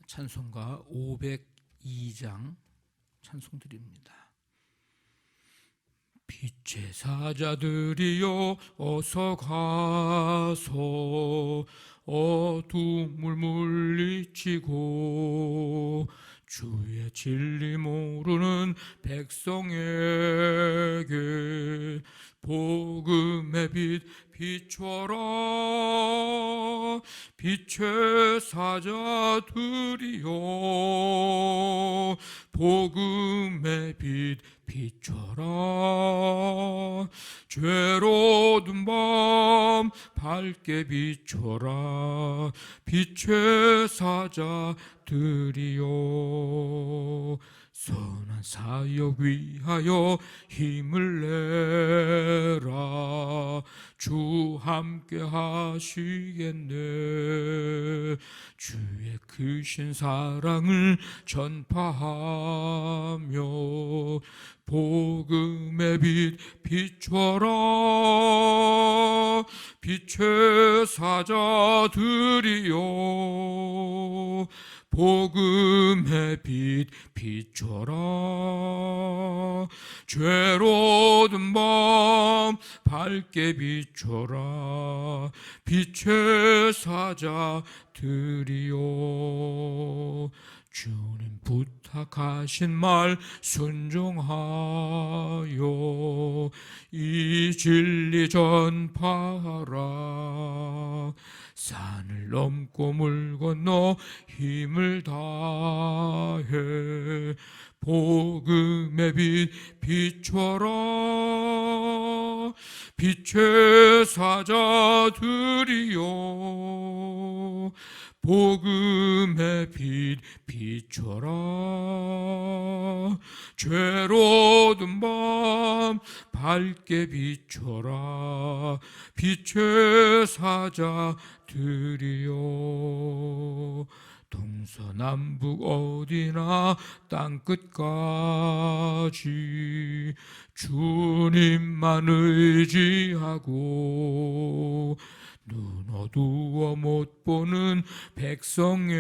찬송가 502장 찬송 드립니다. 빛의 사자들이여 어서 가서 어둠을 물리치고 주의 진리 모르는 백성에게 복음의 빛 비춰라. 빛의 사자들이여 복음의 빛 비춰라. 죄로든 밤 밝게 비춰라. 빛의 사자들이여 선한 사역 위하여 힘을 내라. 주 함께 하시겠네. 주의 크신 사랑을 전파하며 복음의 빛 비춰라. 빛의 사자들이여 복음의 빛 비춰라. 죄로든 밤 밝게 비춰라. 빛의 사자들이여 주님 부탁하신 말 순종하여 이 진리 전파하라. 산을 넘고 물 건너 힘을 다해 복음의 빛 비춰라. 빛의 사자들이여 복음의 빛 비춰라. 죄로든 밤 밝게 비춰라. 빛의 사자들이여 동서남북 어디나 땅끝까지 주님만 의지하고 눈 어두워 못 보는 백성에게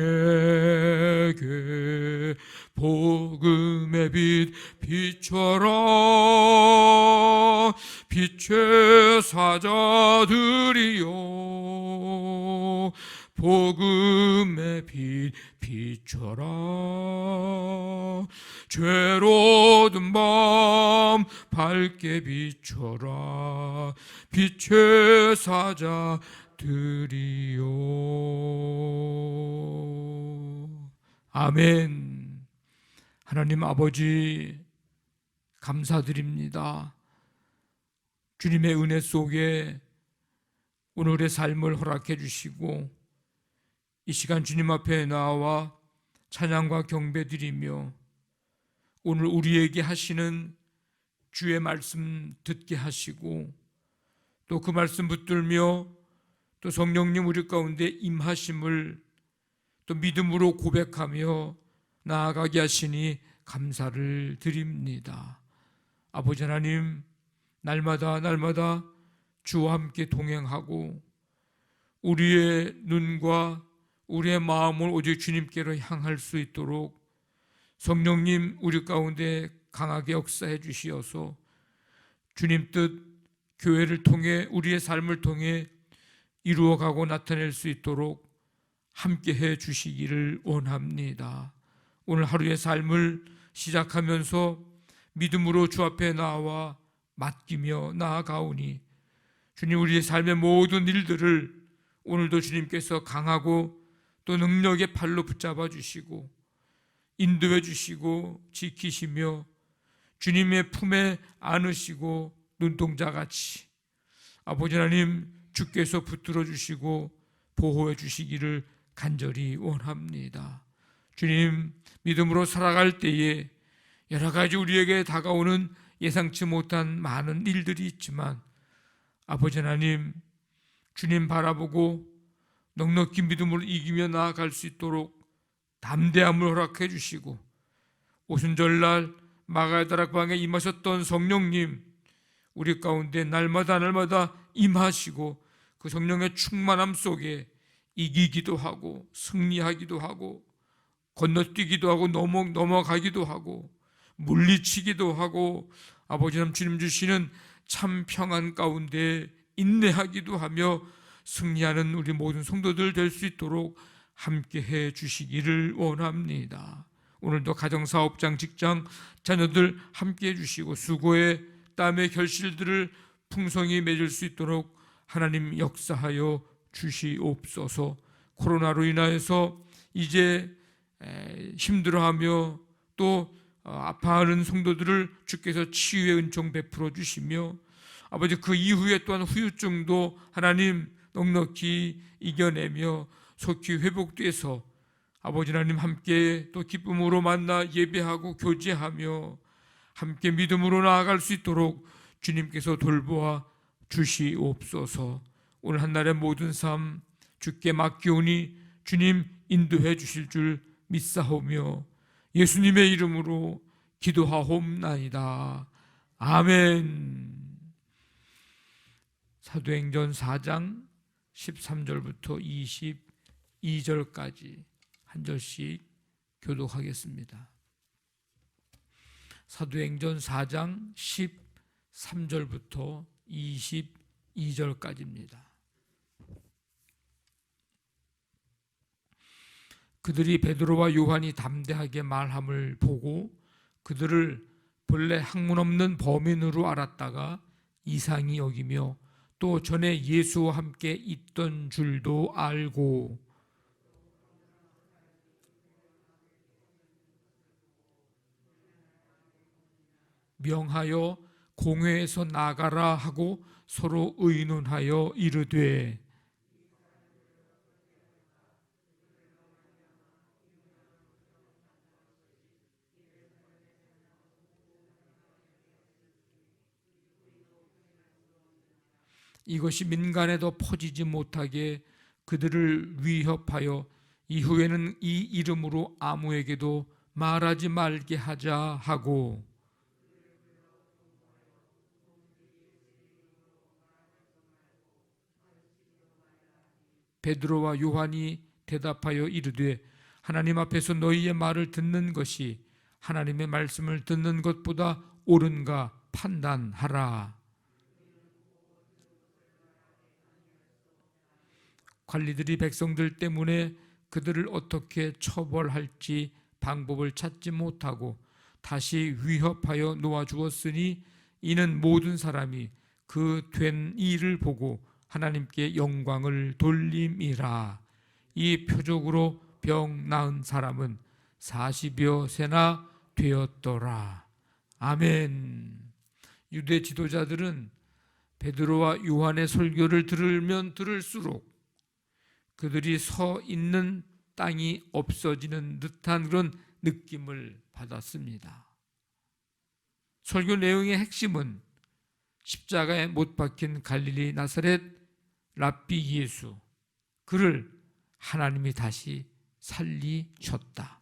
복음의 빛 비춰라. 빛의 사자들이여 복음의 빛 비춰라. 죄로든 밤 밝게 비춰라. 빛의 사자들이여. 아멘. 하나님 아버지 감사드립니다. 주님의 은혜 속에 오늘의 삶을 허락해 주시고 이 시간 주님 앞에 나와 찬양과 경배드리며 오늘 우리에게 하시는 주의 말씀 듣게 하시고 또 그 말씀 붙들며 또 성령님 우리 가운데 임하심을 또 믿음으로 고백하며 나아가게 하시니 감사를 드립니다. 아버지 하나님, 날마다 주와 함께 동행하고 우리의 눈과 우리의 마음을 오직 주님께로 향할 수 있도록 성령님 우리 가운데 강하게 역사해 주시어서 주님 뜻 교회를 통해 우리의 삶을 통해 이루어가고 나타낼 수 있도록 함께해 주시기를 원합니다. 오늘 하루의 삶을 시작하면서 믿음으로 주 앞에 나와 맡기며 나아가오니 주님 우리의 삶의 모든 일들을 오늘도 주님께서 강하고 또 능력의 팔로 붙잡아 주시고 인도해 주시고 지키시며 주님의 품에 안으시고 눈동자같이 아버지 하나님 주께서 붙들어 주시고 보호해 주시기를 간절히 원합니다. 주님 믿음으로 살아갈 때에 여러 가지 우리에게 다가오는 예상치 못한 많은 일들이 있지만 아버지 하나님 주님 바라보고 넉넉히 믿음으로 이기며 나아갈 수 있도록 담대함을 허락해 주시고 오순절날 마가의 다락방에 임하셨던 성령님 우리 가운데 날마다 임하시고 그 성령의 충만함 속에 이기기도 하고 승리하기도 하고 건너뛰기도 하고 넘어가기도 하고 물리치기도 하고 아버지 하나님 주님 주시는 참 평안 가운데 인내하기도 하며 승리하는 우리 모든 성도들 될 수 있도록 함께해 주시기를 원합니다. 오늘도 가정사업장, 직장, 자녀들 함께해 주시고 수고의 땀의 결실들을 풍성히 맺을 수 있도록 하나님 역사하여 주시옵소서. 코로나로 인하여서 이제 힘들어하며 또 아파하는 성도들을 주께서 치유의 은총 베풀어 주시며 아버지 그 이후에 또한 후유증도 하나님 넉넉히 이겨내며 속히 회복돼서 아버지 하나님 함께 또 기쁨으로 만나 예배하고 교제하며 함께 믿음으로 나아갈 수 있도록 주님께서 돌보아 주시옵소서. 오늘 한날의 모든 삶 주께 맡기오니 주님 인도해 주실 줄 믿사오며 예수님의 이름으로 기도하옵나이다. 아멘. 사도행전 4장 13절부터 22절까지 한 절씩 교독하겠습니다. 사도행전 4장 13절부터 22절까지입니다. 그들이 베드로와 요한이 담대하게 말함을 보고 그들을 본래 학문 없는 범인으로 알았다가 이상히 여기며 또 전에 예수와 함께 있던 줄도 알고 명하여 공회에서 나가라 하고 서로 의논하여 이르되 이것이 민간에 더 퍼지지 못하게 그들을 위협하여 이후에는 이 이름으로 아무에게도 말하지 말게 하자 하고 베드로와 요한이 대답하여 이르되 하나님 앞에서 너희의 말을 듣는 것이 하나님의 말씀을 듣는 것보다 옳은가 판단하라. 관리들이 백성들 때문에 그들을 어떻게 처벌할지 방법을 찾지 못하고 다시 위협하여 놓아주었으니 이는 모든 사람이 그 된 일을 보고 하나님께 영광을 돌림이라. 이 표적으로 병 나은 사람은 40여 세나 되었더라. 아멘. 유대 지도자들은 베드로와 요한의 설교를 들으면 들을수록 그들이 서 있는 땅이 없어지는 듯한 그런 느낌을 받았습니다. 설교 내용의 핵심은 십자가에 못 박힌 갈릴리 나사렛 랍비 예수, 그를 하나님이 다시 살리셨다.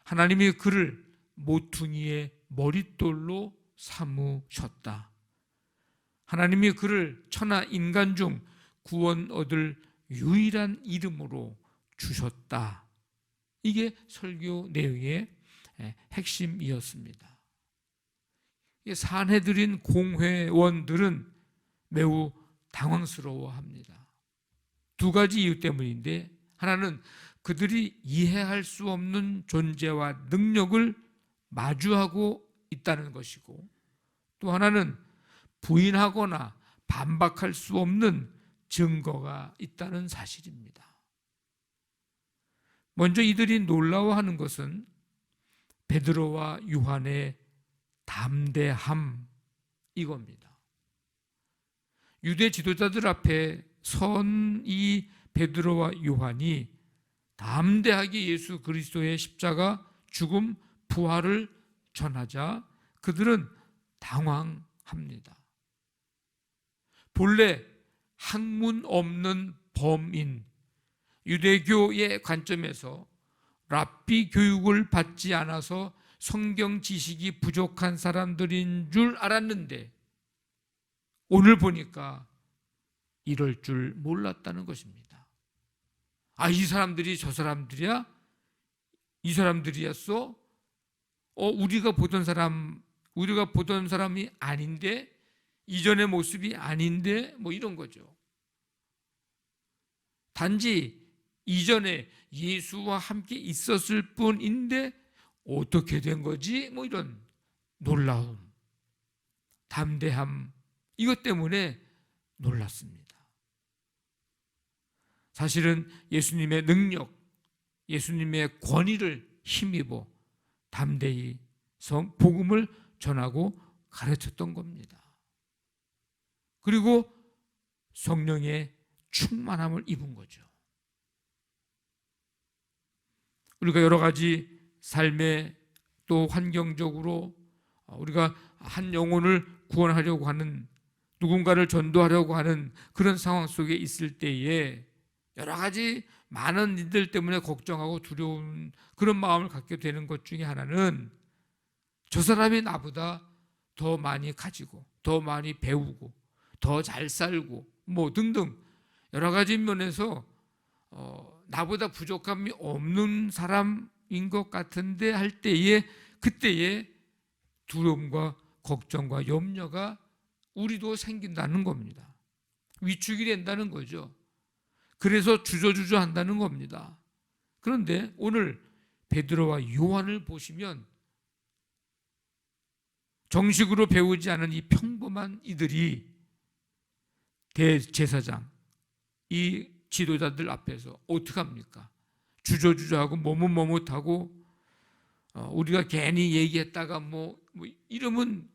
하나님이 그를 모퉁이의 머릿돌로 삼으셨다. 하나님이 그를 천하 인간 중 구원 얻을 유일한 이름으로 주셨다. 이게 설교 내용의 핵심이었습니다. 산헤드린 공회원들은 매우 당황스러워합니다. 두 가지 이유 때문인데, 하나는 그들이 이해할 수 없는 존재와 능력을 마주하고 있다는 것이고, 또 하나는 부인하거나 반박할 수 없는 증거가 있다는 사실입니다. 먼저 이들이 놀라워하는 것은 베드로와 요한의 담대함, 이겁니다. 유대 지도자들 앞에 선 이 베드로와 요한이 담대하게 예수 그리스도의 십자가, 죽음, 부활을 전하자 그들은 당황합니다. 본래 학문 없는 범인, 유대교의 관점에서 랍비 교육을 받지 않아서 성경 지식이 부족한 사람들인 줄 알았는데 오늘 보니까 이럴 줄 몰랐다는 것입니다. 이 사람들이 저 사람들이야? 이 사람들이었어? 우리가 보던 사람이 아닌데, 이전의 모습이 아닌데, 뭐 이런 거죠. 단지 이전에 예수와 함께 있었을 뿐인데 어떻게 된 거지? 뭐 이런 놀라움, 담대함, 이것 때문에 놀랐습니다. 사실은 예수님의 능력, 예수님의 권위를 힘입어 담대히 복음을 전하고 가르쳤던 겁니다. 그리고 성령의 충만함을 입은 거죠. 우리가 여러 가지 삶의 또 환경적으로 우리가 한 영혼을 구원하려고 하는, 누군가를 전도하려고 하는 그런 상황 속에 있을 때에 여러 가지 많은 일들 때문에 걱정하고 두려운 그런 마음을 갖게 되는 것 중에 하나는 저 사람이 나보다 더 많이 가지고 더 많이 배우고 더 잘 살고 뭐 등등 여러 가지 면에서 나보다 부족함이 없는 사람인 것 같은데 할 때에, 그때에 두려움과 걱정과 염려가 우리도 생긴다는 겁니다. 위축이 된다는 거죠. 그래서 주저주저 한다는 겁니다. 그런데 오늘 베드로와 요한을 보시면 정식으로 배우지 않은 이 평범한 이들이 대제사장, 이 지도자들 앞에서 어떡합니까? 주저주저하고 머뭇머뭇하고 우리가 괜히 얘기했다가 뭐 이러면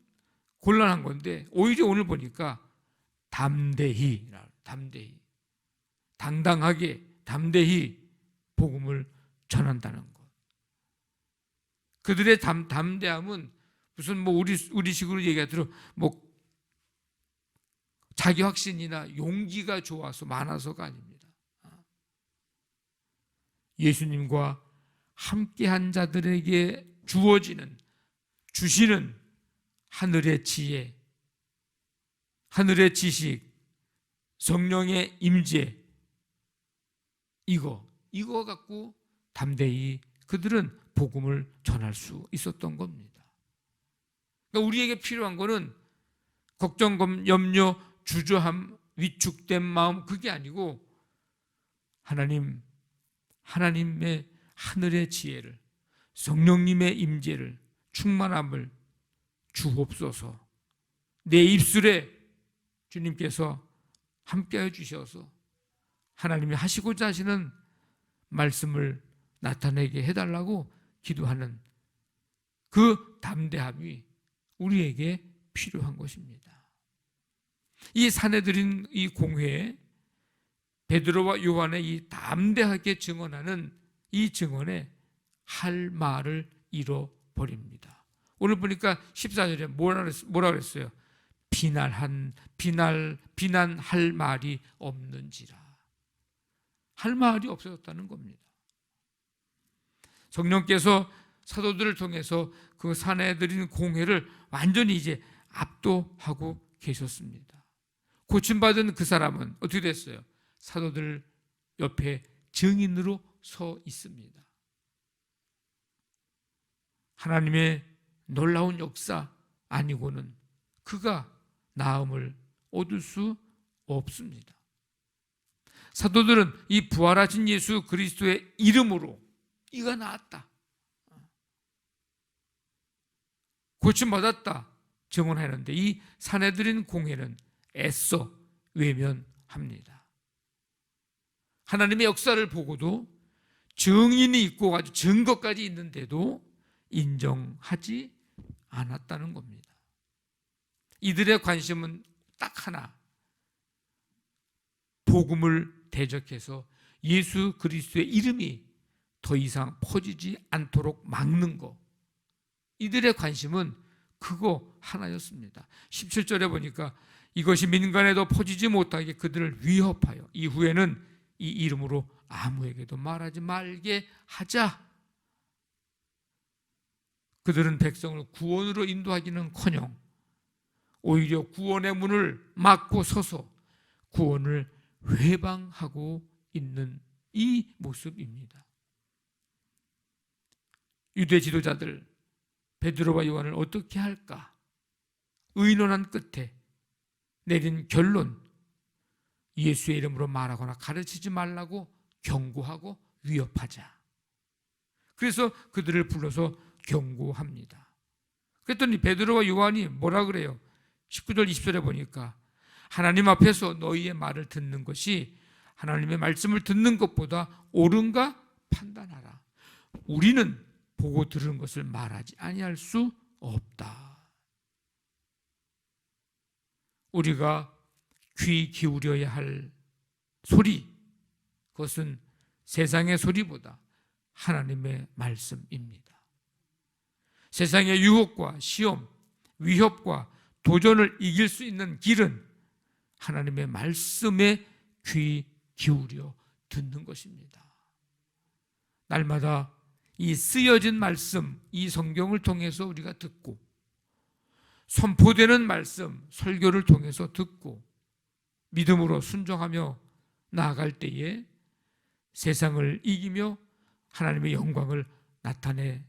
곤란한 건데, 오히려 오늘 보니까 담대히 당당하게 담대히 복음을 전한다는 것. 그들의 담대함은 무슨 뭐 우리식으로 얘기하도록 뭐 자기 확신이나 용기가 좋아서 많아서가 아닙니다. 예수님과 함께한 자들에게 주시는 하늘의 지혜, 하늘의 지식, 성령의 임재, 이거 갖고 담대히 그들은 복음을 전할 수 있었던 겁니다. 그러니까 우리에게 필요한 거는 걱정, 염려, 주저함, 위축된 마음, 그게 아니고 하나님의 하늘의 지혜를, 성령님의 임재를, 충만함을 주옵소서. 내 입술에 주님께서 함께해 주셔서 하나님이 하시고자 하시는 말씀을 나타내게 해달라고 기도하는 그 담대함이 우리에게 필요한 것입니다. 이 사내들인 이 공회에 베드로와 요한의 이 담대하게 증언하는 이 증언에 할 말을 잃어버립니다. 오늘 보니까 14절에 뭐라 그랬어요? 비난할 말이 없는지라. 할 말이 없어졌다는 겁니다. 성령께서 사도들을 통해서 그 사내들인 공회를 완전히 이제 압도하고 계셨습니다. 고침받은 그 사람은 어떻게 됐어요? 사도들 옆에 증인으로 서 있습니다. 하나님의 놀라운 역사 아니고는 그가 나음을 얻을 수 없습니다. 사도들은 이 부활하신 예수 그리스도의 이름으로 이가 나았다, 고침받았다 증언하는데, 이 사내들인 공회는 애써 외면합니다. 하나님의 역사를 보고도 증인이 있고 아주 증거까지 있는데도 인정하지 않았다는 겁니다. 이들의 관심은 딱 하나, 복음을 대적해서 예수 그리스도의 이름이 더 이상 퍼지지 않도록 막는 것. 이들의 관심은 그거 하나였습니다. 17절에 보니까 이것이 민간에도 퍼지지 못하게 그들을 위협하여 이후에는 이 이름으로 아무에게도 말하지 말게 하자. 그들은 백성을 구원으로 인도하기는커녕 오히려 구원의 문을 막고 서서 구원을 회방하고 있는 이 모습입니다. 유대 지도자들 베드로와 요한을 어떻게 할까 의논한 끝에 내린 결론, 예수의 이름으로 말하거나 가르치지 말라고 경고하고 위협하자. 그래서 그들을 불러서 경고합니다. 그랬더니 베드로와 요한이 뭐라 그래요? 19절 20절에 보니까 하나님 앞에서 너희의 말을 듣는 것이 하나님의 말씀을 듣는 것보다 옳은가 판단하라. 우리는 보고 들은 것을 말하지 아니할 수 없다. 우리가 귀 기울여야 할 소리, 그것은 세상의 소리보다 하나님의 말씀입니다. 세상의 유혹과 시험, 위협과 도전을 이길 수 있는 길은 하나님의 말씀에 귀 기울여 듣는 것입니다. 날마다 이 쓰여진 말씀, 이 성경을 통해서 우리가 듣고 선포되는 말씀, 설교를 통해서 듣고 믿음으로 순종하며 나아갈 때에 세상을 이기며 하나님의 영광을 나타낼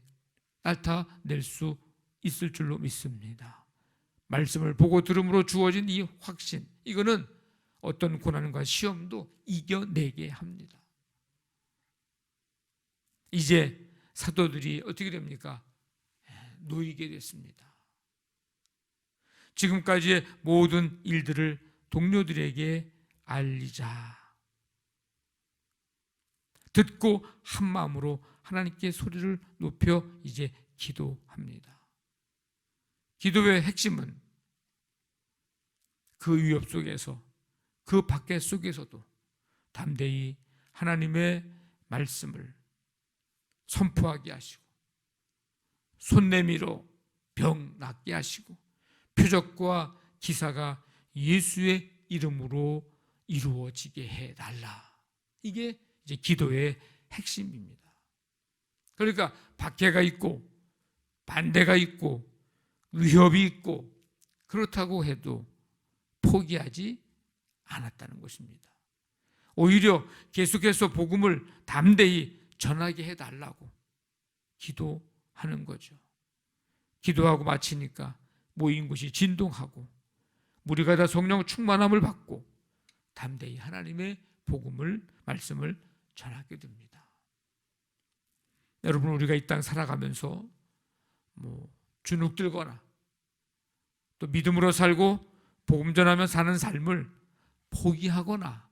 수 있을 줄로 믿습니다. 말씀을 보고 들음으로 주어진 이 확신, 이거는 어떤 고난과 시험도 이겨내게 합니다. 이제 사도들이 어떻게 됩니까? 놓이게 됐습니다. 지금까지의 모든 일들을 동료들에게 알리자. 듣고 한 마음으로 하나님께 소리를 높여 이제 기도합니다. 기도의 핵심은 그 위협 속에서, 그 밖에 속에서도 담대히 하나님의 말씀을 선포하게 하시고 손 내밀어 병 낫게 하시고 표적과 기사가 예수의 이름으로 이루어지게 해달라. 이게 이제 기도의 핵심입니다. 그러니까 박해가 있고 반대가 있고 위협이 있고 그렇다고 해도 포기하지 않았다는 것입니다. 오히려 계속해서 복음을 담대히 전하게 해달라고 기도하는 거죠. 기도하고 마치니까 모인 곳이 진동하고 무리가 다 성령 충만함을 받고 담대히 하나님의 복음을, 말씀을 전하게 됩니다. 여러분, 우리가 이 땅 살아가면서 주눅 들거나 또 믿음으로 살고 복음 전하며 사는 삶을 포기하거나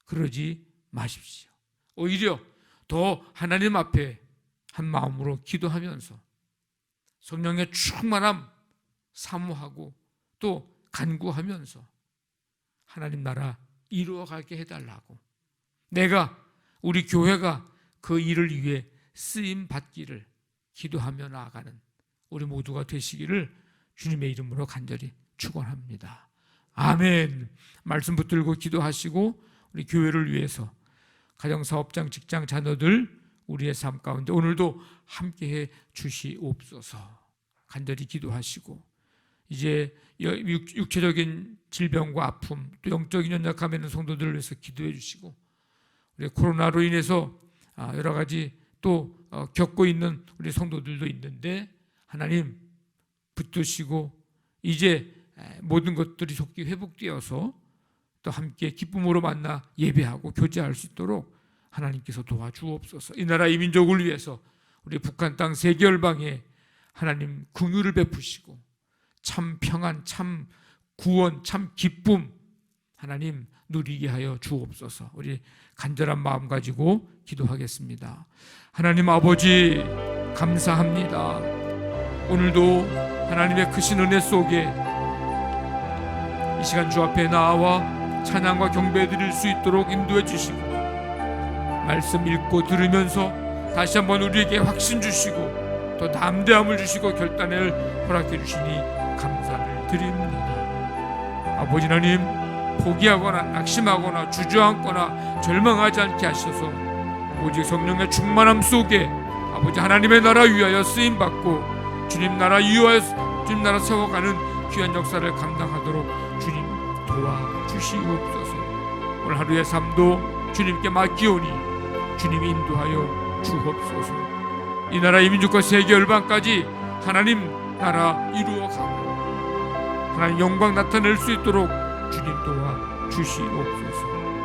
그러지 마십시오. 오히려 더 하나님 앞에 한 마음으로 기도하면서 성령의 충만함 사모하고 또 간구하면서 하나님 나라 이루어가게 해달라고, 내가, 우리 교회가 그 일을 위해 쓰임 받기를 기도하며 나아가는 우리 모두가 되시기를 주님의 이름으로 간절히 축원합니다. 아멘. 말씀 붙들고 기도하시고 우리 교회를 위해서 가정사업장, 직장, 자녀들 우리의 삶 가운데 오늘도 함께해 주시옵소서. 간절히 기도하시고 이제 육체적인 질병과 아픔 또 영적인 연약함에 있는 성도들을 위해서 기도해 주시고 우리 코로나로 인해서 여러 가지 또 겪고 있는 우리 성도들도 있는데 하나님 붙드시고 이제 모든 것들이 속히 회복되어서 또 함께 기쁨으로 만나 예배하고 교제할 수 있도록 하나님께서 도와주옵소서. 이 나라 이 민족을 위해서 우리 북한 땅 세계열방에 하나님 긍휼을 베푸시고 참 평안, 참 구원, 참 기쁨 하나님 누리게 하여 주옵소서. 우리 간절한 마음 가지고 기도하겠습니다. 하나님 아버지 감사합니다. 오늘도 하나님의 크신 은혜 속에 이 시간 주 앞에 나와 찬양과 경배 드릴 수 있도록 인도해 주시고 말씀 읽고 들으면서 다시 한번 우리에게 확신 주시고 또 담대함을 주시고 결단을 허락해 주시니 감사를 드립니다. 아버지 하나님, 포기하거나 낙심하거나 주저앉거나 절망하지 않게 하셔서 오직 성령의 충만함 속에 아버지 하나님의 나라 위하여 쓰임받고 주님 나라 위하여 주님 나라 세워가는 귀한 역사를 감당하도록 주님 도와주시옵소서. 오늘 하루의 삶도 주님께 맡기오니 주님이 인도하여 주옵소서. 이 나라 이민족과 세계 열방까지 하나님 나라 이루어가고 하나님 영광 나타낼 수 있도록 주님 도와 주시옵소서.